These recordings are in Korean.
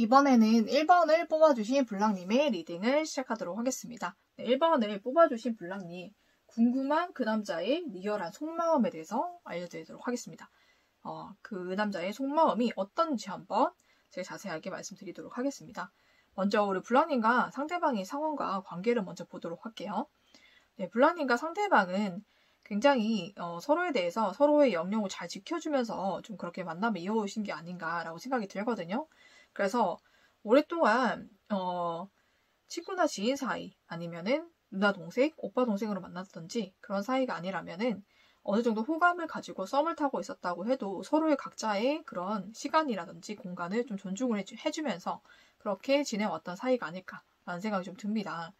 이번에는 1번을 뽑아주신 블랑님의 리딩을 시작하도록 하겠습니다. 1번을 뽑아주신 블랑님, 궁금한 그 남자의 리얼한 속마음에 대해서 알려드리도록 하겠습니다. 그 남자의 속마음이 어떤지 한번 제가 자세하게 말씀드리도록 하겠습니다. 먼저 우리 블랑님과 상대방의 상황과 관계를 먼저 보도록 할게요. 네, 블랑님과 상대방은 굉장히 서로에 대해서 서로의 영역을 잘 지켜주면서 좀 그렇게 만남을 이어오신 게 아닌가라고 생각이 들거든요. 그래서 오랫동안 친구나 지인 사이 아니면은 누나 동생, 오빠 동생으로 만났던지 그런 사이가 아니라면은 어느 정도 호감을 가지고 썸을 타고 있었다고 해도 서로의 각자의 그런 시간이라든지 공간을 좀 존중을 해주면서 그렇게 지내왔던 사이가 아닐까라는 생각이 좀 듭니다.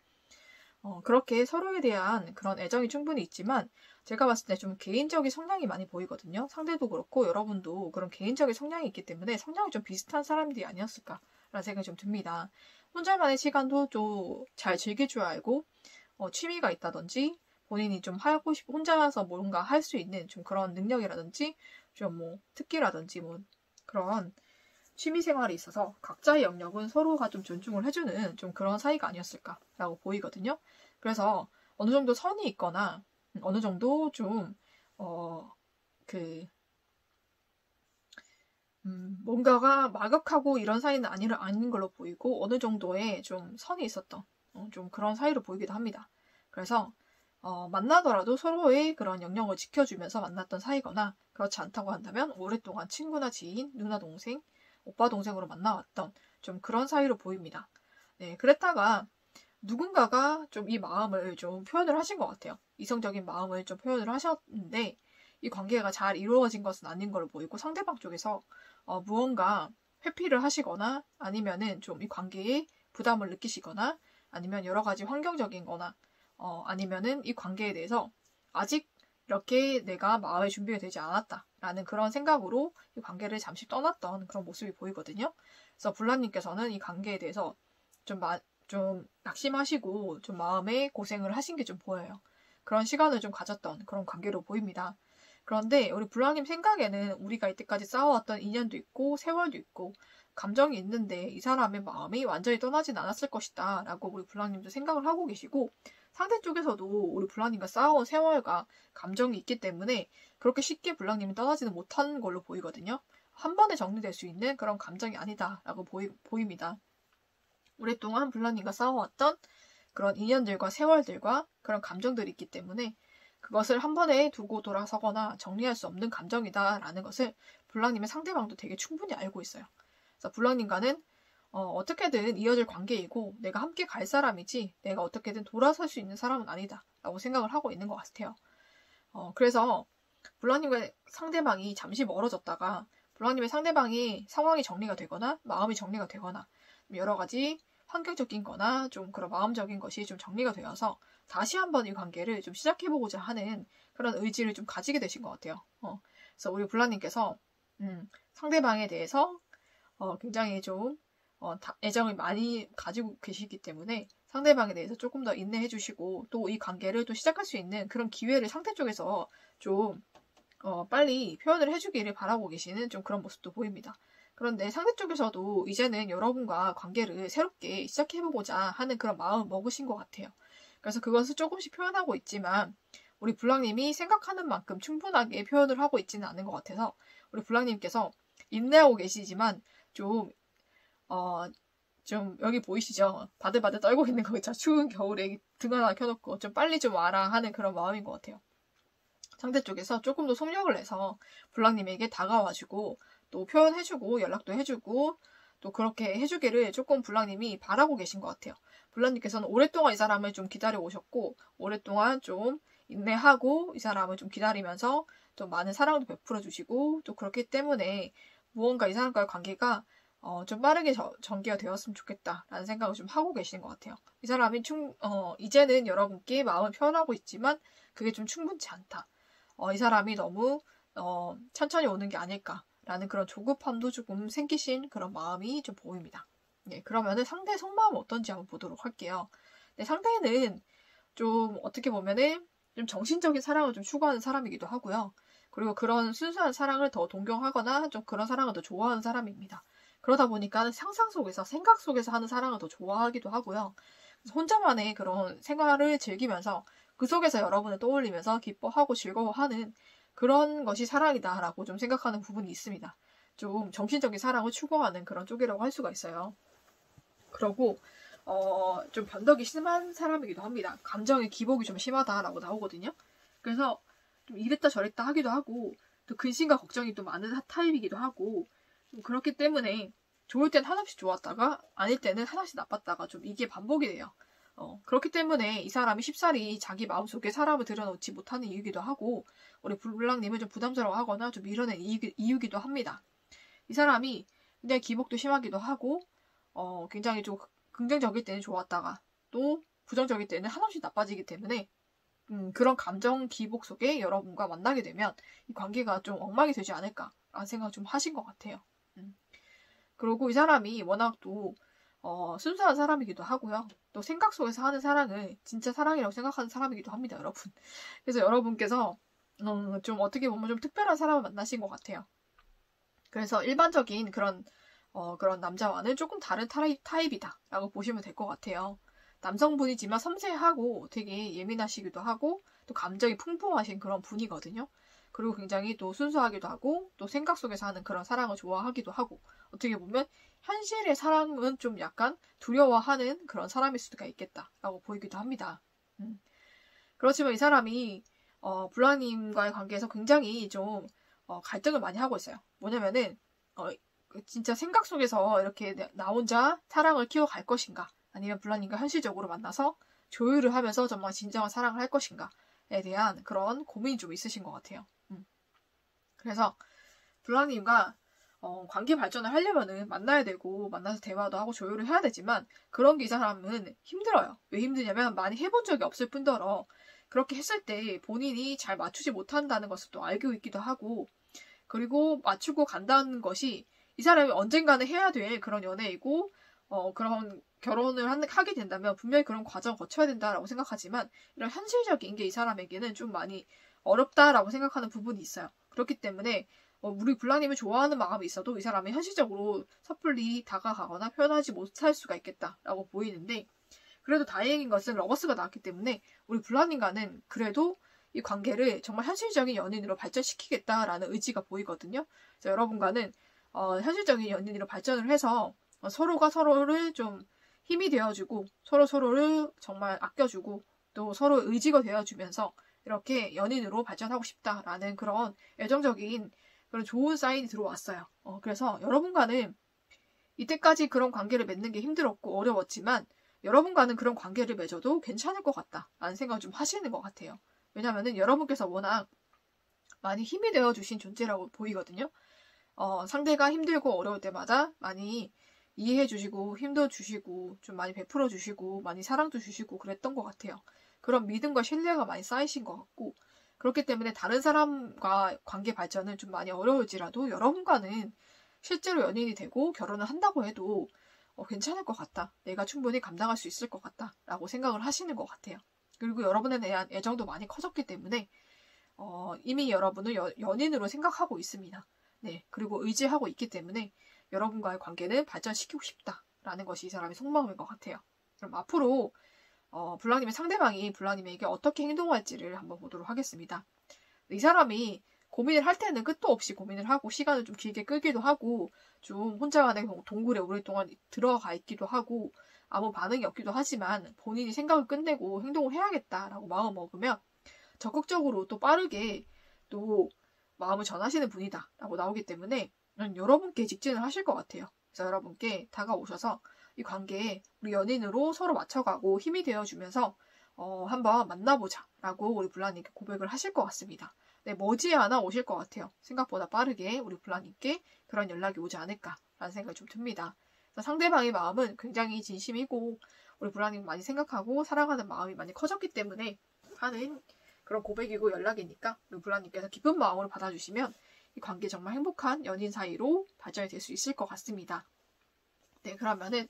그렇게 서로에 대한 그런 애정이 충분히 있지만 제가 봤을 때 좀 개인적인 성향이 많이 보이거든요. 상대도 그렇고 여러분도 그런 개인적인 성향이 있기 때문에 성향이 좀 비슷한 사람들이 아니었을까라는 생각이 좀 듭니다. 혼자만의 시간도 좀 잘 즐길 줄 알고 취미가 있다든지 본인이 좀 하고 싶고 혼자서 뭔가 할 수 있는 좀 그런 능력이라든지 좀 뭐 특기라든지 뭐 그런 취미생활이 있어서 각자의 영역은 서로가 좀 존중을 해주는 좀 그런 사이가 아니었을까라고 보이거든요. 그래서 어느 정도 선이 있거나 어느 정도 좀 뭔가가 막역하고 이런 사이는 아닌 걸로 보이고 어느 정도의 좀 선이 있었던 좀 그런 사이로 보이기도 합니다. 그래서 만나더라도 서로의 그런 영역을 지켜주면서 만났던 사이거나 그렇지 않다고 한다면 오랫동안 친구나 지인, 누나 동생, 오빠 동생으로 만나왔던 좀 그런 사이로 보입니다. 네, 그랬다가 누군가가 좀 이 마음을 좀 표현을 하신 것 같아요. 이성적인 마음을 좀 표현을 하셨는데 이 관계가 잘 이루어진 것은 아닌 걸로 보이고 상대방 쪽에서 무언가 회피를 하시거나 아니면은 좀 이 관계에 부담을 느끼시거나 아니면 여러 가지 환경적인 거나 아니면은 이 관계에 대해서 아직 이렇게 내가 마음의 준비가 되지 않았다라는 그런 생각으로 이 관계를 잠시 떠났던 그런 모습이 보이거든요. 그래서 블라님께서는 이 관계에 대해서 좀 낙심하시고 좀 마음에 고생을 하신 게 좀 보여요. 그런 시간을 좀 가졌던 그런 관계로 보입니다. 그런데 우리 블라님 생각에는 우리가 이때까지 쌓아왔던 인연도 있고 세월도 있고 감정이 있는데 이 사람의 마음이 완전히 떠나진 않았을 것이다 라고 우리 블라님도 생각을 하고 계시고 상대 쪽에서도 우리 블라님과 쌓아온 세월과 감정이 있기 때문에 그렇게 쉽게 블라님이 떠나지는 못한 걸로 보이거든요. 한 번에 정리될 수 있는 그런 감정이 아니다라고 보입니다. 오랫동안 블라님과 싸워왔던 그런 인연들과 세월들과 그런 감정들이 있기 때문에 그것을 한 번에 두고 돌아서거나 정리할 수 없는 감정이다라는 것을 블랑님의 상대방도 되게 충분히 알고 있어요. 그래서 블랑님과는 어떻게든 이어질 관계이고 내가 함께 갈 사람이지 내가 어떻게든 돌아설 수 있는 사람은 아니다 라고 생각을 하고 있는 것 같아요. 그래서 블랑님과 상대방이 잠시 멀어졌다가 블랑님의 상대방이 상황이 정리가 되거나 마음이 정리가 되거나 여러 가지 환경적인 거나 좀 그런 마음적인 것이 좀 정리가 되어서 다시 한번 이 관계를 좀 시작해보고자 하는 그런 의지를 좀 가지게 되신 것 같아요. 그래서 우리 블라님께서 상대방에 대해서 굉장히 좀 애정을 많이 가지고 계시기 때문에 상대방에 대해서 조금 더 인내해 주시고 또 이 관계를 또 시작할 수 있는 그런 기회를 상대 쪽에서 좀 빨리 표현을 해주기를 바라고 계시는 좀 그런 모습도 보입니다. 그런데 상대 쪽에서도 이제는 여러분과 관계를 새롭게 시작해보고자 하는 그런 마음을 먹으신 것 같아요. 그래서 그것을 조금씩 표현하고 있지만 우리 블랑님이 생각하는 만큼 충분하게 표현을 하고 있지는 않은 것 같아서 우리 블랑님께서 인내하고 계시지만 좀 여기 보이시죠? 바들바들 떨고 있는 거 있죠? 추운 겨울에 등 하나 켜놓고 좀 빨리 좀 와라 하는 그런 마음인 것 같아요. 상대 쪽에서 조금 더 속력을 내서 블랑님에게 다가와주고 또 표현해주고 연락도 해주고 또 그렇게 해주기를 조금 블랑님이 바라고 계신 것 같아요. 블랑님께서는 오랫동안 이 사람을 좀 기다려 오셨고 오랫동안 좀 인내하고 이 사람을 좀 기다리면서 좀 많은 사랑도 베풀어 주시고 또 그렇기 때문에 무언가 이 사람과의 관계가 좀 빠르게 전개가 되었으면 좋겠다라는 생각을 좀 하고 계시는 것 같아요. 이 사람이 이제는 여러분께 마음을 표현하고 있지만 그게 좀 충분치 않다. 이 사람이 너무 천천히 오는 게 아닐까라는 그런 조급함도 조금 생기신 그런 마음이 좀 보입니다. 네, 그러면은 상대의 속마음은 어떤지 한번 보도록 할게요. 네, 상대는 좀 어떻게 보면은 좀 정신적인 사랑을 좀 추구하는 사람이기도 하고요. 그리고 그런 순수한 사랑을 더 동경하거나 좀 그런 사랑을 더 좋아하는 사람입니다. 그러다 보니까 상상 속에서, 생각 속에서 하는 사랑을 더 좋아하기도 하고요. 혼자만의 그런 생활을 즐기면서 그 속에서 여러분을 떠올리면서 기뻐하고 즐거워하는 그런 것이 사랑이다라고 좀 생각하는 부분이 있습니다. 좀 정신적인 사랑을 추구하는 그런 쪽이라고 할 수가 있어요. 그러고 좀 변덕이 심한 사람이기도 합니다. 감정의 기복이 좀 심하다라고 나오거든요. 그래서 좀 이랬다 저랬다 하기도 하고 또 근심과 걱정이 또 많은 타입이기도 하고 좀 그렇기 때문에 좋을 땐 한없이 좋았다가 아닐 때는 한없이 나빴다가 좀 이게 반복이 돼요. 그렇기 때문에 이 사람이 쉽사리 자기 마음속에 사람을 들여놓지 못하는 이유기도 하고 우리 블랑님을 좀 부담스러워하거나 좀 밀어낸 이유기도 합니다. 이 사람이 굉장히 기복도 심하기도 하고 굉장히 좀 긍정적일 때는 좋았다가 또 부정적일 때는 한없이 나빠지기 때문에 그런 감정 기복 속에 여러분과 만나게 되면 이 관계가 좀 엉망이 되지 않을까라는 생각 좀 하신 것 같아요. 그리고 이 사람이 워낙 또 순수한 사람이기도 하고요. 또 생각 속에서 하는 사랑을 진짜 사랑이라고 생각하는 사람이기도 합니다, 여러분. 그래서 여러분께서 좀 어떻게 보면 좀 특별한 사람을 만나신 것 같아요. 그래서 일반적인 그런 남자와는 조금 다른 타입이다라고 보시면 될 것 같아요. 남성분이지만 섬세하고 되게 예민하시기도 하고 또 감정이 풍부하신 그런 분이거든요. 그리고 굉장히 또 순수하기도 하고 또 생각 속에서 하는 그런 사랑을 좋아하기도 하고 어떻게 보면 현실의 사랑은 좀 약간 두려워하는 그런 사람일 수가 있겠다라고 보이기도 합니다. 그렇지만 이 사람이 블랑님과의 관계에서 굉장히 좀 갈등을 많이 하고 있어요. 뭐냐면은 진짜 생각 속에서 이렇게 나 혼자 사랑을 키워갈 것인가 아니면 블랑님과 현실적으로 만나서 조율을 하면서 정말 진정한 사랑을 할 것인가에 대한 그런 고민이 좀 있으신 것 같아요. 그래서 블랑님과 관계 발전을 하려면은 만나야 되고 만나서 대화도 하고 조율을 해야 되지만 그런 게 이 사람은 힘들어요. 왜 힘드냐면 많이 해본 적이 없을 뿐더러 그렇게 했을 때 본인이 잘 맞추지 못한다는 것을 또 알고 있기도 하고 그리고 맞추고 간다는 것이 이 사람이 언젠가는 해야 될 그런 연애이고 그런 결혼을 하게 된다면 분명히 그런 과정을 거쳐야 된다라고 생각하지만 이런 현실적인 게 이 사람에게는 좀 많이 어렵다라고 생각하는 부분이 있어요. 그렇기 때문에 우리 블랑님을 좋아하는 마음이 있어도 이 사람이 현실적으로 섣불리 다가가거나 표현하지 못할 수가 있겠다라고 보이는데 그래도 다행인 것은 러버스가 나왔기 때문에 우리 블랑님과는 그래도 이 관계를 정말 현실적인 연인으로 발전시키겠다라는 의지가 보이거든요. 그래서 여러분과는 현실적인 연인으로 발전을 해서 서로가 서로를 좀 힘이 되어주고 서로를 정말 아껴주고 또 서로 의지가 되어주면서 이렇게 연인으로 발전하고 싶다라는 그런 애정적인 그런 좋은 사인이 들어왔어요. 그래서 여러분과는 이때까지 그런 관계를 맺는 게 힘들었고 어려웠지만 여러분과는 그런 관계를 맺어도 괜찮을 것 같다라는 생각을 좀 하시는 것 같아요. 왜냐면은 여러분께서 워낙 많이 힘이 되어주신 존재라고 보이거든요. 상대가 힘들고 어려울 때마다 많이 이해해주시고 힘도 주시고 좀 많이 베풀어주시고 많이 사랑도 주시고 그랬던 것 같아요. 그런 믿음과 신뢰가 많이 쌓이신 것 같고 그렇기 때문에 다른 사람과 관계 발전은 좀 많이 어려울지라도 여러분과는 실제로 연인이 되고 결혼을 한다고 해도 괜찮을 것 같다. 내가 충분히 감당할 수 있을 것 같다. 라고 생각을 하시는 것 같아요. 그리고 여러분에 대한 애정도 많이 커졌기 때문에 이미 여러분을 연인으로 생각하고 있습니다. 네, 그리고 의지하고 있기 때문에 여러분과의 관계는 발전시키고 싶다라는 것이 이 사람의 속마음인 것 같아요. 그럼 앞으로 블랑님의 상대방이 블랑님에게 어떻게 행동할지를 한번 보도록 하겠습니다. 이 사람이 고민을 할 때는 끝도 없이 고민을 하고 시간을 좀 길게 끌기도 하고 좀 혼자만의 동굴에 오랫동안 들어가 있기도 하고 아무 반응이 없기도 하지만 본인이 생각을 끝내고 행동을 해야겠다라고 마음 먹으면 적극적으로 또 빠르게 또 마음을 전하시는 분이다라고 나오기 때문에 여러분께 직진을 하실 것 같아요. 그래서 여러분께 다가오셔서 이 관계에 우리 연인으로 서로 맞춰가고 힘이 되어주면서 한번 만나보자라고 우리 블랑님께 고백을 하실 것 같습니다. 네, 머지않아 오실 것 같아요. 생각보다 빠르게 우리 블랑님께 그런 연락이 오지 않을까라는 생각이 좀 듭니다. 그래서 상대방의 마음은 굉장히 진심이고 우리 블랑님 많이 생각하고 사랑하는 마음이 많이 커졌기 때문에 하는 그런 고백이고 연락이니까 우리 블랑님께서 기쁜 마음으로 받아주시면 이 관계 정말 행복한 연인 사이로 발전이 될 수 있을 것 같습니다. 네, 그러면은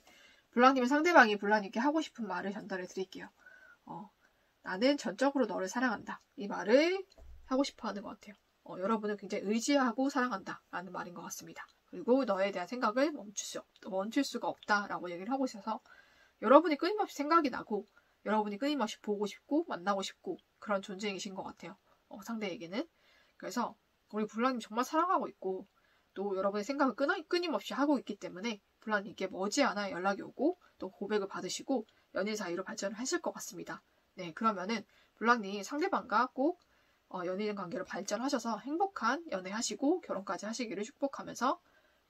블랑님의 상대방이 블랑님께 하고 싶은 말을 전달해 드릴게요. 나는 전적으로 너를 사랑한다. 이 말을 하고 싶어 하는 것 같아요. 여러분은 굉장히 의지하고 사랑한다 라는 말인 것 같습니다. 그리고 너에 대한 생각을 멈출 수가 없다라고 얘기를 하고 있어서 여러분이 끊임없이 생각이 나고 여러분이 끊임없이 보고 싶고 만나고 싶고 그런 존재이신 것 같아요. 상대에게는. 그래서 우리 블랑님 정말 사랑하고 있고 또 여러분의 생각을 끊임없이 하고 있기 때문에 블랑님께 머지않아 연락이 오고 또 고백을 받으시고 연인 사이로 발전을 하실 것 같습니다. 네, 그러면은 블랑님 상대방과 꼭 연인 관계로 발전하셔서 행복한 연애하시고 결혼까지 하시기를 축복하면서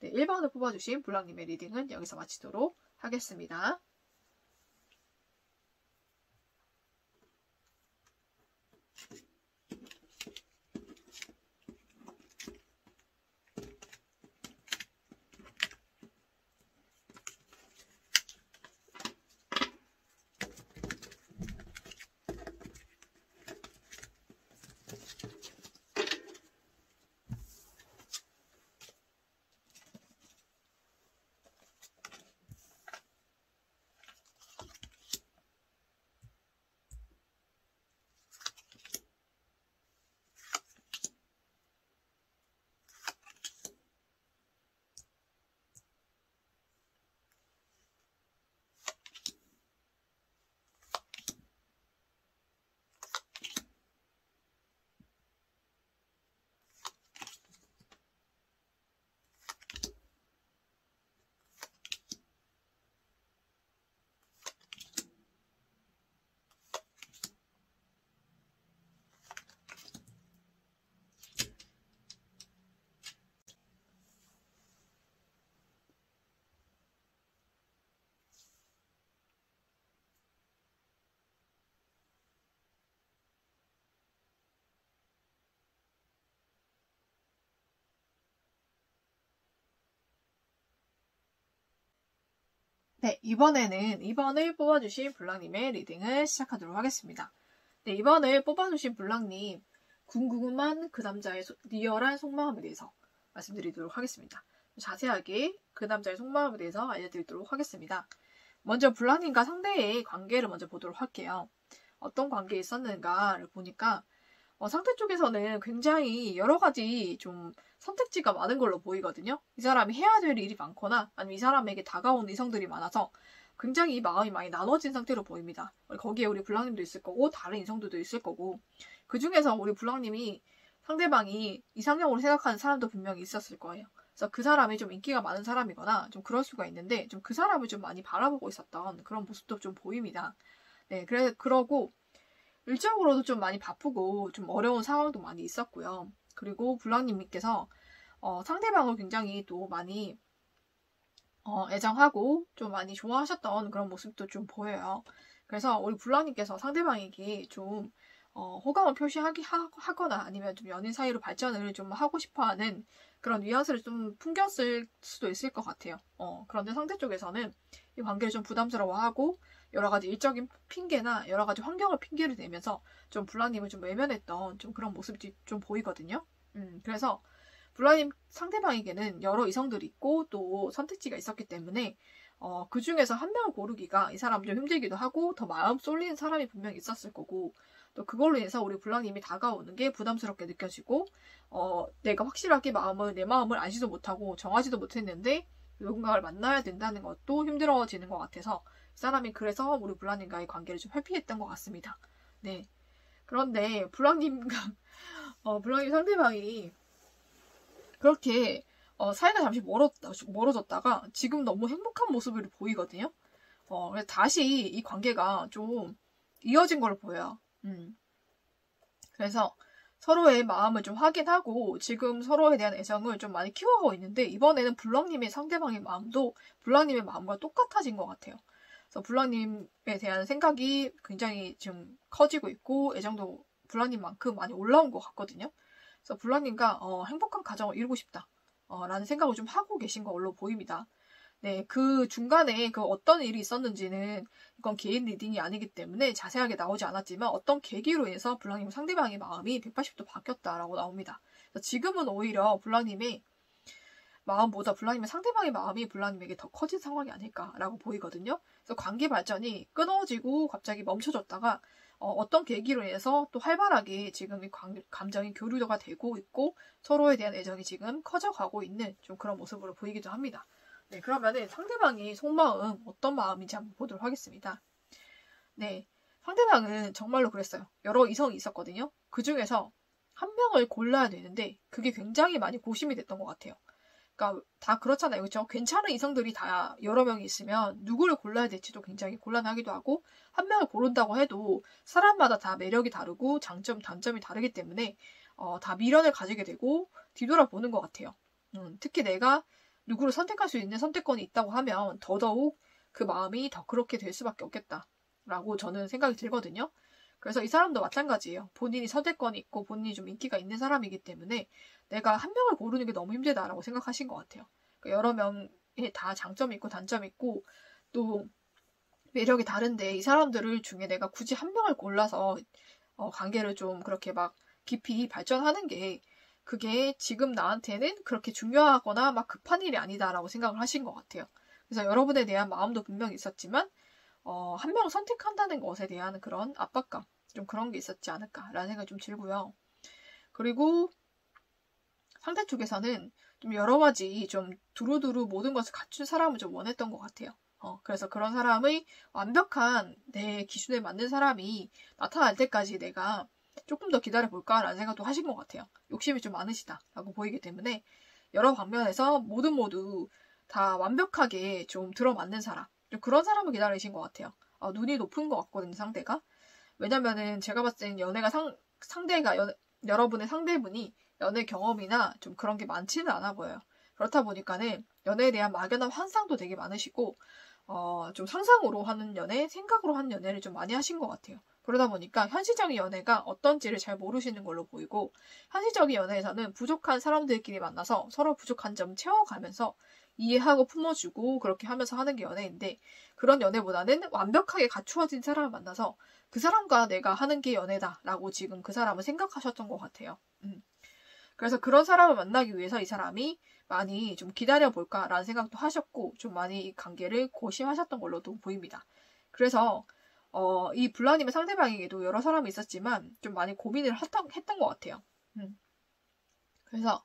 네, 1번을 뽑아주신 블랑님의 리딩은 여기서 마치도록 하겠습니다. 네, 이번에는 2번을 뽑아주신 블랑님의 리딩을 시작하도록 하겠습니다. 네, 2번을 뽑아주신 블랑님, 궁금한 그 남자의 리얼한 속마음에 대해서 말씀드리도록 하겠습니다. 자세하게 그 남자의 속마음에 대해서 알려드리도록 하겠습니다. 먼저 블랑님과 상대의 관계를 먼저 보도록 할게요. 어떤 관계에 있었는가를 보니까 상대 쪽에서는 굉장히 여러 가지 좀 선택지가 많은 걸로 보이거든요. 이 사람이 해야 될 일이 많거나 아니면 이 사람에게 다가온 이성들이 많아서 굉장히 마음이 많이 나눠진 상태로 보입니다. 거기에 우리 블랑님도 있을 거고 다른 이성들도 있을 거고 그 중에서 우리 블랑님이 상대방이 이상형으로 생각하는 사람도 분명히 있었을 거예요. 그래서 그 사람이 좀 인기가 많은 사람이거나 좀 그럴 수가 있는데 좀 그 사람을 좀 많이 바라보고 있었던 그런 모습도 좀 보입니다. 네, 그러고 일적으로도 좀 많이 바쁘고 좀 어려운 상황도 많이 있었고요. 그리고 블랑님께서 상대방을 굉장히 또 많이 애정하고 좀 많이 좋아하셨던 그런 모습도 좀 보여요. 그래서 우리 블랑님께서 상대방에게 좀 호감을 표시하거나 아니면 좀 연인 사이로 발전을 좀 하고 싶어하는 그런 뉘앙스를 좀 풍겼을 수도 있을 것 같아요. 그런데 상대 쪽에서는 이 관계를 좀 부담스러워하고 여러 가지 일적인 핑계나 여러 가지 환경을 핑계를 대면서 좀 블랑님을 좀 외면했던 좀 그런 모습이 좀 보이거든요. 그래서 블랑님 상대방에게는 여러 이성들이 있고 또 선택지가 있었기 때문에 그 중에서 한 명을 고르기가 이 사람 좀 힘들기도 하고 더 마음 쏠리는 사람이 분명히 있었을 거고 또 그걸로 인해서 우리 블랑님이 다가오는 게 부담스럽게 느껴지고 내가 확실하게 내 마음을 알지도 못하고 정하지도 못했는데 누군가를 만나야 된다는 것도 힘들어지는 것 같아서 이 사람이 그래서 우리 블랑님과의 관계를 좀 회피했던 것 같습니다. 네. 그런데 블랑님 상대방이 그렇게 사이가 잠시 멀어졌다가 지금 너무 행복한 모습을 보이거든요. 그래서 다시 이 관계가 좀 이어진 걸로 보여요. 그래서 서로의 마음을 좀 확인하고 지금 서로에 대한 애정을 좀 많이 키워가고 있는데 이번에는 블랑님의 상대방의 마음도 블랑님의 마음과 똑같아진 것 같아요. 그래서 블랑님에 대한 생각이 굉장히 지금 커지고 있고 애정도 블랑님만큼 많이 올라온 것 같거든요. 그래서 블랑님과 행복한 가정을 이루고 싶다 라는 생각을 좀 하고 계신 걸로 보입니다. 네, 그 중간에 그 어떤 일이 있었는지는 이건 개인 리딩이 아니기 때문에 자세하게 나오지 않았지만 어떤 계기로 인해서 블랑님 상대방의 마음이 180도 바뀌었다라고 나옵니다. 지금은 오히려 블랑님의 마음보다 블랑님의 상대방의 마음이 블랑님에게 더 커진 상황이 아닐까라고 보이거든요. 그래서 관계 발전이 끊어지고 갑자기 멈춰졌다가 어떤 계기로 인해서 또 활발하게 지금 이 감정이 교류가 되고 있고 서로에 대한 애정이 지금 커져가고 있는 좀 그런 모습으로 보이기도 합니다. 네, 그러면은 상대방의 속마음 어떤 마음인지 한번 보도록 하겠습니다. 네, 상대방은 정말로 그랬어요. 여러 이성이 있었거든요. 그 중에서 한 명을 골라야 되는데 그게 굉장히 많이 고심이 됐던 것 같아요. 그러니까 다 그렇잖아요. 그렇죠? 괜찮은 이성들이 다 여러 명이 있으면 누구를 골라야 될지도 굉장히 곤란하기도 하고 한 명을 고른다고 해도 사람마다 다 매력이 다르고 장점, 단점이 다르기 때문에 다 미련을 가지게 되고 뒤돌아보는 것 같아요. 특히 내가 누구를 선택할 수 있는 선택권이 있다고 하면 더더욱 그 마음이 더 그렇게 될 수밖에 없겠다라고 저는 생각이 들거든요. 그래서 이 사람도 마찬가지예요. 본인이 선택권이 있고 본인이 좀 인기가 있는 사람이기 때문에 내가 한 명을 고르는 게 너무 힘들다라고 생각하신 것 같아요. 그러니까 여러 명의 다 장점이 있고 단점이 있고 또 매력이 다른데 이 사람들을 중에 내가 굳이 한 명을 골라서 관계를 좀 그렇게 막 깊이 발전하는 게 그게 지금 나한테는 그렇게 중요하거나 막 급한 일이 아니다라고 생각을 하신 것 같아요. 그래서 여러분에 대한 마음도 분명히 있었지만 한 명을 선택한다는 것에 대한 그런 압박감, 좀 그런 게 있었지 않을까라는 생각이 좀 들고요. 그리고 상대 쪽에서는 좀 여러 가지 좀 두루두루 모든 것을 갖춘 사람을 좀 원했던 것 같아요. 그래서 그런 사람의 완벽한 내 기준에 맞는 사람이 나타날 때까지 내가 조금 더 기다려볼까라는 생각도 하신 것 같아요. 욕심이 좀 많으시다라고 보이기 때문에 여러 방면에서 모두 다 완벽하게 좀 들어맞는 사람, 좀 그런 사람을 기다리신 것 같아요. 눈이 높은 것 같거든요, 상대가. 왜냐면은 제가 봤을 때는 연애가 여러분의 상대분이 연애 경험이나 좀 그런 게 많지는 않아 보여요. 그렇다 보니까는 연애에 대한 막연한 환상도 되게 많으시고 좀 상상으로 하는 연애, 생각으로 하는 연애를 좀 많이 하신 것 같아요. 그러다 보니까 현실적인 연애가 어떤지를 잘 모르시는 걸로 보이고 현실적인 연애에서는 부족한 사람들끼리 만나서 서로 부족한 점 채워가면서 이해하고 품어주고 그렇게 하면서 하는 게 연애인데 그런 연애보다는 완벽하게 갖추어진 사람을 만나서 그 사람과 내가 하는 게 연애다라고 지금 그 사람을 생각하셨던 것 같아요. 그래서 그런 사람을 만나기 위해서 이 사람이 많이 좀 기다려볼까라는 생각도 하셨고 좀 많이 이 관계를 고심하셨던 걸로도 보입니다. 그래서 이 블라님의 상대방에게도 여러 사람이 있었지만 좀 많이 고민을 했던 것 같아요. 그래서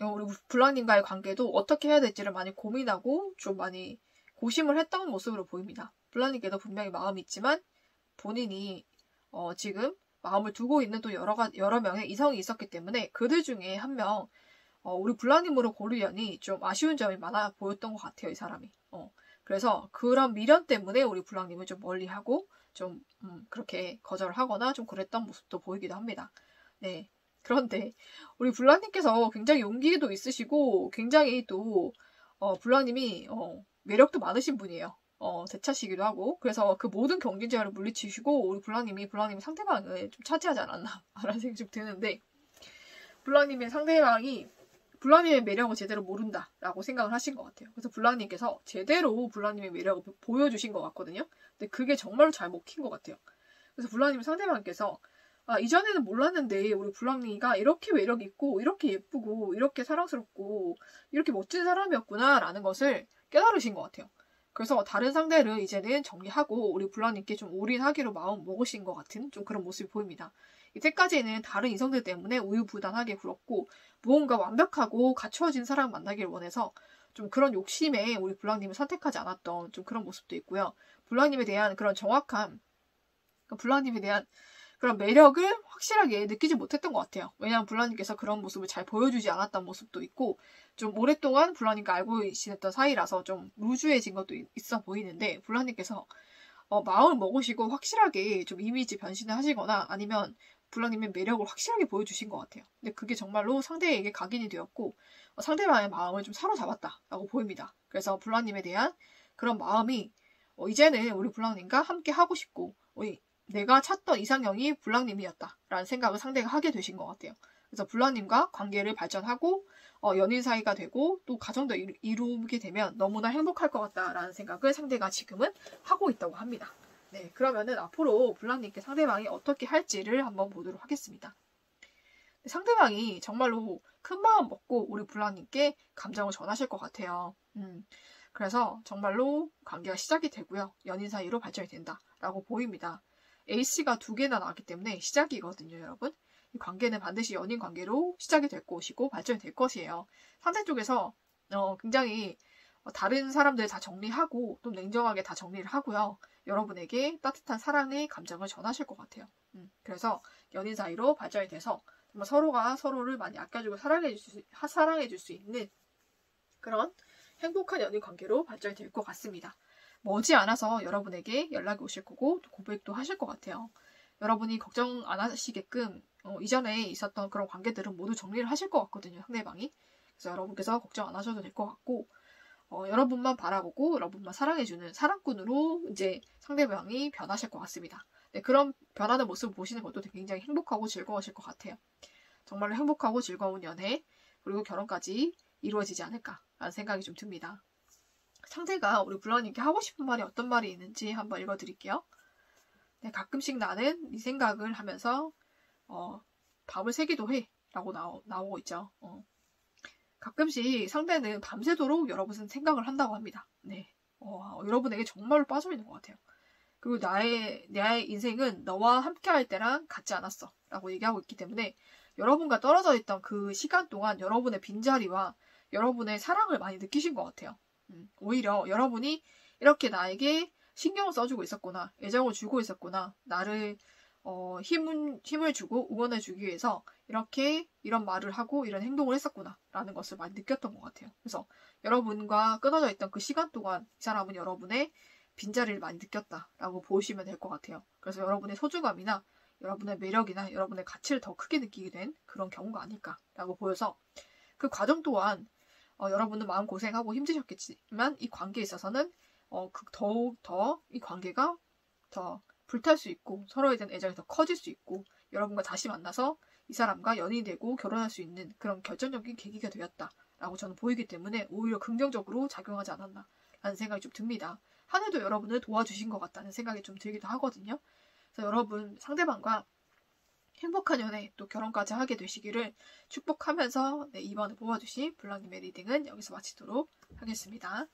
우리 블라님과의 관계도 어떻게 해야 될지를 많이 고민하고 좀 많이 고심을 했던 모습으로 보입니다. 블라님께도 분명히 마음이 있지만 본인이 지금 마음을 두고 있는 또 여러 명의 이성이 있었기 때문에 그들 중에 한 명, 우리 블라님으로 고르려니 좀 아쉬운 점이 많아 보였던 것 같아요, 이 사람이. 그래서 그런 미련 때문에 우리 블라님을 좀 멀리하고 좀 그렇게 거절을 하거나 좀 그랬던 모습도 보이기도 합니다. 네. 그런데 우리 블라님께서 굉장히 용기도 있으시고 굉장히 또 블라님이 매력도 많으신 분이에요. 대차시기도 하고 그래서 그 모든 경쟁자를 물리치시고 우리 블라님이 상대방을 좀 차지하지 않았나라는 생각이 좀 드는데 블라님의 상대방이 블라님의 매력을 제대로 모른다라고 생각을 하신 것 같아요. 그래서 블라님께서 제대로 블라님의 매력을 보여주신 것 같거든요. 근데 그게 정말로 잘 먹힌 것 같아요. 그래서 블라님 상대방께서 이전에는 몰랐는데 우리 블랑이가 이렇게 매력있고 이렇게 예쁘고 이렇게 사랑스럽고 이렇게 멋진 사람이었구나라는 것을 깨달으신 것 같아요. 그래서 다른 상대를 이제는 정리하고 우리 블랑님께 좀 올인하기로 마음 먹으신 것 같은 좀 그런 모습이 보입니다. 이때까지는 다른 이성들 때문에 우유부단하게 굴었고 무언가 완벽하고 갖추어진 사람 만나기를 원해서 좀 그런 욕심에 우리 블랑님을 선택하지 않았던 좀 그런 모습도 있고요. 블랑님에 대한 그런 정확한 블랑님에 대한 그런 매력을 확실하게 느끼지 못했던 것 같아요. 왜냐하면 블라님께서 그런 모습을 잘 보여주지 않았던 모습도 있고 좀 오랫동안 블라님과 알고 지냈던 사이라서 좀 루즈해진 것도 있어 보이는데 블라님께서 마음을 먹으시고 확실하게 좀 이미지 변신을 하시거나 아니면 블라님의 매력을 확실하게 보여주신 것 같아요. 근데 그게 정말로 상대에게 각인이 되었고 상대방의 마음을 좀 사로잡았다라고 보입니다. 그래서 블라님에 대한 그런 마음이 이제는 우리 블라님과 함께 하고 싶고 내가 찾던 이상형이 블랑님이었다라는 생각을 상대가 하게 되신 것 같아요. 그래서 블랑님과 관계를 발전하고 연인 사이가 되고 또 가정도 이루게 되면 너무나 행복할 것 같다라는 생각을 상대가 지금은 하고 있다고 합니다. 네, 그러면은 앞으로 블랑님께 상대방이 어떻게 할지를 한번 보도록 하겠습니다. 상대방이 정말로 큰 마음 먹고 우리 블랑님께 감정을 전하실 것 같아요. 그래서 정말로 관계가 시작이 되고요. 연인 사이로 발전이 된다라고 보입니다. A씨가 2개나 나왔기 때문에 시작이거든요, 여러분. 이 관계는 반드시 연인 관계로 시작이 될 것이고 발전이 될 것이에요. 상대 쪽에서 굉장히 다른 사람들 다 정리하고 또 냉정하게 다 정리를 하고요. 여러분에게 따뜻한 사랑의 감정을 전하실 것 같아요. 그래서 연인 사이로 발전이 돼서 정말 서로가 서로를 많이 아껴주고 사랑해줄 수 있는 그런 행복한 연인 관계로 발전이 될 것 같습니다. 머지않아서 여러분에게 연락이 오실 거고 또 고백도 하실 것 같아요. 여러분이 걱정 안 하시게끔 이전에 있었던 그런 관계들은 모두 정리를 하실 것 같거든요, 상대방이. 그래서 여러분께서 걱정 안 하셔도 될 것 같고 여러분만 바라보고 여러분만 사랑해주는 사랑꾼으로 이제 상대방이 변하실 것 같습니다. 네, 그런 변하는 모습을 보시는 것도 굉장히 행복하고 즐거우실 것 같아요. 정말로 행복하고 즐거운 연애 그리고 결혼까지 이루어지지 않을까라는 생각이 좀 듭니다. 상대가 우리 블러님께 하고 싶은 말이 어떤 말이 있는지 한번 읽어드릴게요. 네, 가끔씩 나는 네 생각을 하면서 밥을 새기도 해 라고 나오고 있죠. 가끔씩 상대는 밤새도록 여러분 생각을 한다고 합니다. 네, 여러분에게 정말로 빠져있는 것 같아요. 그리고 나의 인생은 너와 함께할 때랑 같지 않았어 라고 얘기하고 있기 때문에 여러분과 떨어져 있던 그 시간 동안 여러분의 빈자리와 여러분의 사랑을 많이 느끼신 것 같아요. 오히려 여러분이 이렇게 나에게 신경을 써주고 있었구나, 애정을 주고 있었구나, 나를 힘을 주고 응원해주기 위해서 이런 말을 하고 이런 행동을 했었구나 라는 것을 많이 느꼈던 것 같아요. 그래서 여러분과 끊어져 있던 그 시간 동안 이 사람은 여러분의 빈자리를 많이 느꼈다라고 보시면 될 것 같아요. 그래서 여러분의 소중함이나 여러분의 매력이나 여러분의 가치를 더 크게 느끼게 된 그런 경우가 아닐까라고 보여서 그 과정 또한 여러분은 마음고생하고 힘드셨겠지만 이 관계에 있어서는 더욱 더 이 관계가 더 불탈 수 있고 서로에 대한 애정이 더 커질 수 있고 여러분과 다시 만나서 이 사람과 연인이 되고 결혼할 수 있는 그런 결정적인 계기가 되었다라고 저는 보이기 때문에 오히려 긍정적으로 작용하지 않았나 라는 생각이 좀 듭니다. 하늘도 여러분을 도와주신 것 같다는 생각이 좀 들기도 하거든요. 그래서 여러분 상대방과 행복한 연애 또 결혼까지 하게 되시기를 축복하면서 네, 이번에 뽑아주신 블랑님의 리딩은 여기서 마치도록 하겠습니다.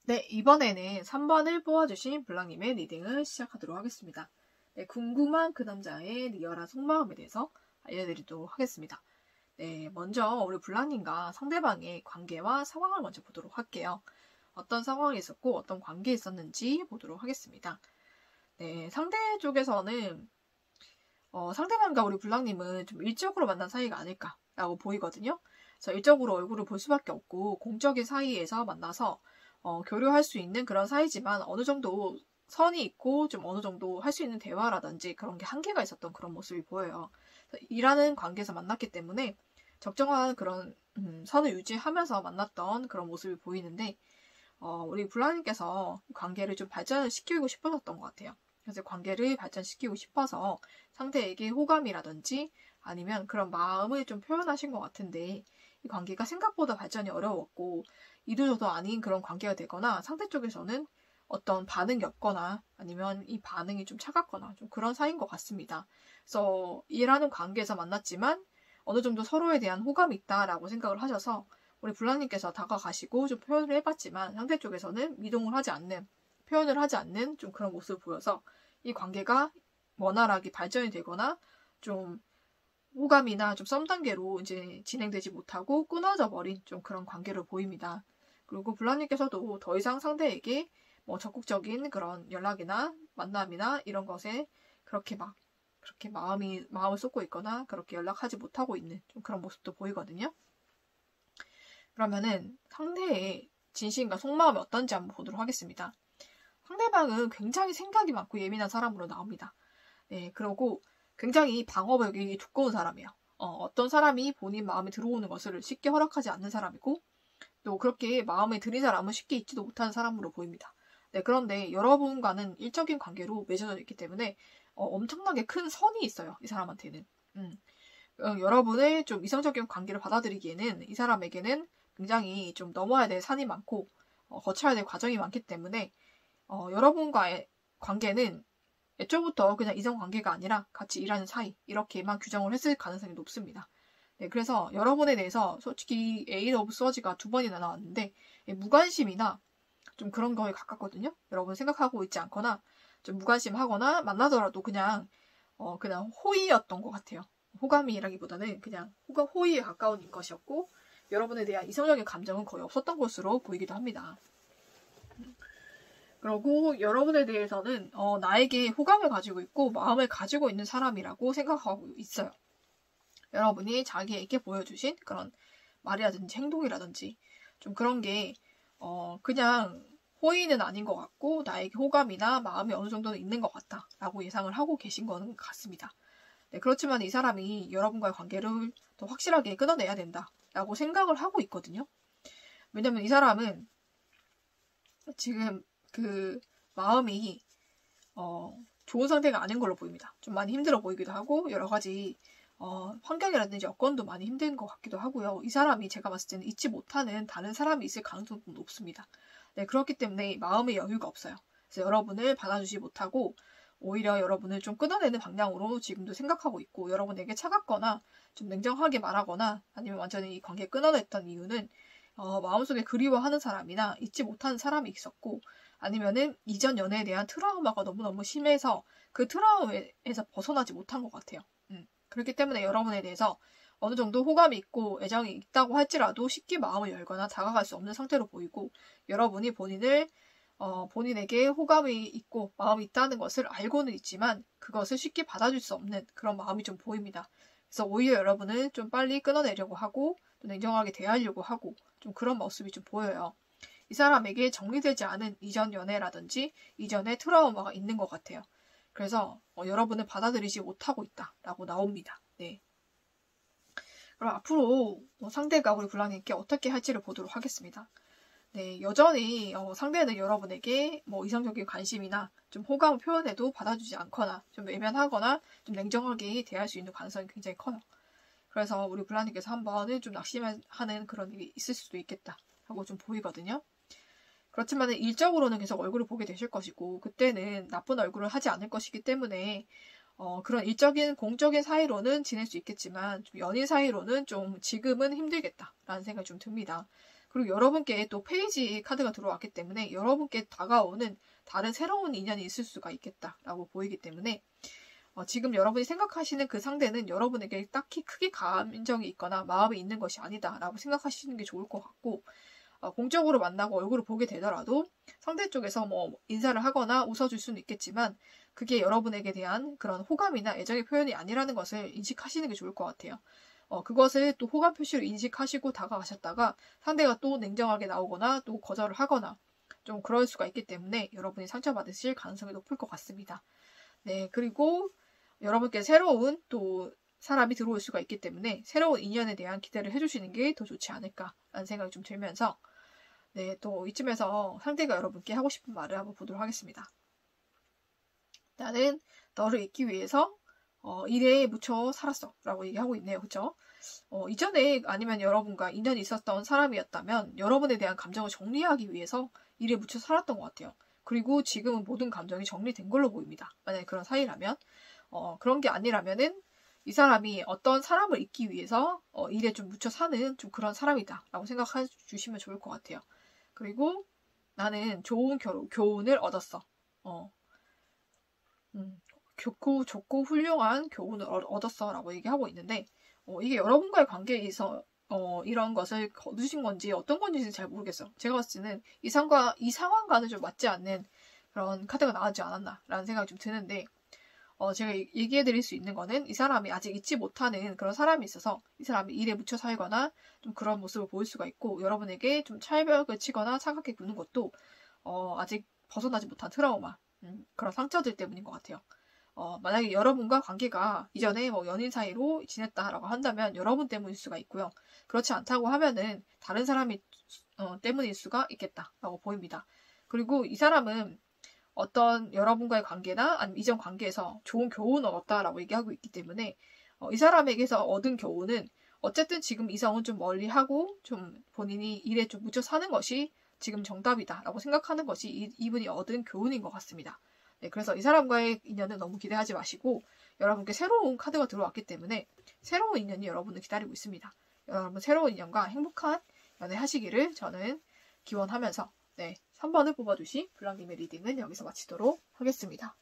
네, 이번에는 3번을 뽑아주신 블랑님의 리딩을 시작하도록 하겠습니다. 네, 궁금한 그 남자의 리얼한 속마음에 대해서 알려드리도록 하겠습니다. 네, 먼저 우리 블랑님과 상대방의 관계와 상황을 먼저 보도록 할게요. 어떤 상황이 있었고 어떤 관계에 있었는지 보도록 하겠습니다. 네, 상대 쪽에서는 상대방과 우리 블랑님은 좀 일적으로 만난 사이가 아닐까라고 보이거든요. 그래서 일적으로 얼굴을 볼 수밖에 없고 공적인 사이에서 만나서 교류할 수 있는 그런 사이지만 어느 정도 선이 있고 좀 어느 정도 할 수 있는 대화라든지 그런 게 한계가 있었던 그런 모습이 보여요. 일하는 관계에서 만났기 때문에 적정한 그런 선을 유지하면서 만났던 그런 모습이 보이는데 우리 블라님께서 관계를 좀 발전을 시키고 싶으셨던 것 같아요. 그래서 관계를 발전시키고 싶어서 상대에게 호감이라든지 아니면 그런 마음을 좀 표현하신 것 같은데 이 관계가 생각보다 발전이 어려웠고 이도저도 아닌 그런 관계가 되거나 상대 쪽에서는 어떤 반응이 없거나 아니면 이 반응이 좀 차갑거나 좀 그런 사이인 것 같습니다. 그래서 일하는 관계에서 만났지만 어느 정도 서로에 대한 호감이 있다라고 생각을 하셔서 우리 블랑님께서 다가가시고 좀 표현을 해봤지만 상대 쪽에서는 미동을 하지 않는, 표현을 하지 않는 좀 그런 모습을 보여서 이 관계가 원활하게 발전이 되거나 좀 호감이나 좀 썸 단계로 이제 진행되지 못하고 끊어져 버린 좀 그런 관계로 보입니다. 그리고 블랑님께서도 더 이상 상대에게 뭐 적극적인 그런 연락이나 만남이나 이런 것에 그렇게 마음을 쏟고 있거나 그렇게 연락하지 못하고 있는 좀 그런 모습도 보이거든요. 그러면은 상대의 진심과 속마음이 어떤지 한번 보도록 하겠습니다. 상대방은 굉장히 생각이 많고 예민한 사람으로 나옵니다. 네, 그리고 굉장히 방어력이 두꺼운 사람이에요. 어떤 사람이 본인 마음에 들어오는 것을 쉽게 허락하지 않는 사람이고 또 그렇게 마음에 들인 사람은 쉽게 잊지도 못하는 사람으로 보입니다. 네, 그런데 여러분과는 일적인 관계로 맺어져 있기 때문에 엄청나게 큰 선이 있어요. 이 사람한테는. 여러분의 좀 이성적인 관계를 받아들이기에는 이 사람에게는 굉장히 좀 넘어야 될 산이 많고 거쳐야 될 과정이 많기 때문에 여러분과의 관계는 애초부터 그냥 이성 관계가 아니라 같이 일하는 사이 이렇게만 규정을 했을 가능성이 높습니다. 네, 그래서 여러분에 대해서 솔직히 에이드 오브 스워지가 2번이나 나왔는데 무관심이나 좀 그런 거에 가깝거든요. 여러분 생각하고 있지 않거나 좀 무관심하거나 만나더라도 그냥 호의였던 것 같아요. 호감이라기보다는 그냥 호의에 가까운 것이었고 여러분에 대한 이성적인 감정은 거의 없었던 것으로 보이기도 합니다. 그리고 여러분에 대해서는 나에게 호감을 가지고 있고 마음을 가지고 있는 사람이라고 생각하고 있어요. 여러분이 자기에게 보여주신 그런 말이라든지 행동이라든지 좀 그런 게 그냥 호의는 아닌 것 같고 나에게 호감이나 마음이 어느 정도는 있는 것 같다라고 예상을 하고 계신 거는 같습니다. 네, 그렇지만 이 사람이 여러분과의 관계를 더 확실하게 끊어내야 된다라고 생각을 하고 있거든요. 왜냐면 이 사람은 지금 그 마음이 좋은 상태가 아닌 걸로 보입니다. 좀 많이 힘들어 보이기도 하고 여러 가지 환경이라든지 여건도 많이 힘든 것 같기도 하고요. 이 사람이 제가 봤을 때는 잊지 못하는 다른 사람이 있을 가능성도 높습니다. 네, 그렇기 때문에 마음의 여유가 없어요. 그래서 여러분을 받아주지 못하고 오히려 여러분을 좀 끊어내는 방향으로 지금도 생각하고 있고 여러분에게 차갑거나 좀 냉정하게 말하거나 아니면 완전히 이 관계 끊어냈던 이유는 마음속에 그리워하는 사람이나 잊지 못하는 사람이 있었고 아니면은 이전 연애에 대한 트라우마가 너무너무 심해서 그 트라우마에서 벗어나지 못한 것 같아요. 그렇기 때문에 여러분에 대해서 어느 정도 호감이 있고 애정이 있다고 할지라도 쉽게 마음을 열거나 다가갈 수 없는 상태로 보이고 여러분이 본인에게 호감이 있고 마음이 있다는 것을 알고는 있지만 그것을 쉽게 받아줄 수 없는 그런 마음이 좀 보입니다. 그래서 오히려 여러분을 좀 빨리 끊어내려고 하고 또 냉정하게 대하려고 하고 좀 그런 모습이 좀 보여요. 이 사람에게 정리되지 않은 이전 연애라든지 이전의 트라우마가 있는 것 같아요. 그래서 여러분을 받아들이지 못하고 있다라고 나옵니다. 네. 그럼 앞으로 상대가 우리 블랑님께 어떻게 할지를 보도록 하겠습니다. 네, 여전히 상대는 여러분에게 이성적인 관심이나 좀 호감을 표현해도 받아주지 않거나 좀 외면하거나 좀 냉정하게 대할 수 있는 가능성이 굉장히 커요. 그래서 우리 블랑님께서 한 번은 좀 낙심하는 그런 일이 있을 수도 있겠다 하고 좀 보이거든요. 그렇지만 일적으로는 계속 얼굴을 보게 되실 것이고 그때는 나쁜 얼굴을 하지 않을 것이기 때문에 그런 일적인 공적인 사이로는 지낼 수 있겠지만 좀 연인 사이로는 좀 지금은 힘들겠다라는 생각이 좀 듭니다. 그리고 여러분께 또 페이지 카드가 들어왔기 때문에 여러분께 다가오는 다른 새로운 인연이 있을 수가 있겠다라고 보이기 때문에 지금 여러분이 생각하시는 그 상대는 여러분에게 딱히 크게 감정이 있거나 마음이 있는 것이 아니다라고 생각하시는 게 좋을 것 같고 공적으로 만나고 얼굴을 보게 되더라도 상대 쪽에서 인사를 하거나 웃어줄 수는 있겠지만 그게 여러분에게 대한 그런 호감이나 애정의 표현이 아니라는 것을 인식하시는 게 좋을 것 같아요. 그것을 또 호감 표시로 인식하시고 다가가셨다가 상대가 또 냉정하게 나오거나 또 거절을 하거나 좀 그럴 수가 있기 때문에 여러분이 상처받으실 가능성이 높을 것 같습니다. 네, 그리고 여러분께 새로운 또 사람이 들어올 수가 있기 때문에 새로운 인연에 대한 기대를 해주시는 게 더 좋지 않을까라는 생각이 좀 들면서 네, 또 이쯤에서 상대가 여러분께 하고 싶은 말을 한번 보도록 하겠습니다. 나는 너를 잊기 위해서 일에 묻혀 살았어 라고 얘기하고 있네요. 그쵸? 이전에 아니면 여러분과 인연이 있었던 사람이었다면 여러분에 대한 감정을 정리하기 위해서 일에 묻혀 살았던 것 같아요. 그리고 지금은 모든 감정이 정리된 걸로 보입니다. 만약에 그런 사이라면. 그런 게 아니라면은 이 사람이 어떤 사람을 잊기 위해서 일에 좀 묻혀 사는 좀 그런 사람이다 라고 생각해 주시면 좋을 것 같아요. 그리고 나는 좋은 교훈을 얻었어. 좋고 훌륭한 교훈을 얻었어 라고 얘기하고 있는데 이게 여러분과의 관계에서 이런 것을 거두신 건지 어떤 건지는 잘 모르겠어요. 제가 봤을 때는 이 상황과는 좀 맞지 않는 그런 카드가 나오지 않았나라는 생각이 좀 드는데 제가 얘기해드릴 수 있는 거는 이 사람이 아직 잊지 못하는 그런 사람이 있어서 이 사람이 일에 묻혀 살거나 좀 그런 모습을 보일 수가 있고 여러분에게 좀 찰벽을 치거나 차갑게 구는 것도 아직 벗어나지 못한 트라우마 그런 상처들 때문인 것 같아요. 만약에 여러분과 관계가 이전에 뭐 연인 사이로 지냈다라고 한다면 여러분 때문일 수가 있고요. 그렇지 않다고 하면은 다른 사람이 때문일 수가 있겠다라고 보입니다. 그리고 이 사람은 어떤 여러분과의 관계나 아니면 이전 관계에서 좋은 교훈을 얻었다라고 얘기하고 있기 때문에 이 사람에게서 얻은 교훈은 어쨌든 지금 이성은 좀 멀리하고 좀 본인이 일에 좀 묻혀 사는 것이 지금 정답이다라고 생각하는 것이 이분이 얻은 교훈인 것 같습니다. 네, 그래서 이 사람과의 인연은 너무 기대하지 마시고 여러분께 새로운 카드가 들어왔기 때문에 새로운 인연이 여러분을 기다리고 있습니다. 여러분 새로운 인연과 행복한 연애 하시기를 저는 기원하면서 3번을 뽑아주신 블랑님의 리딩은 여기서 마치도록 하겠습니다.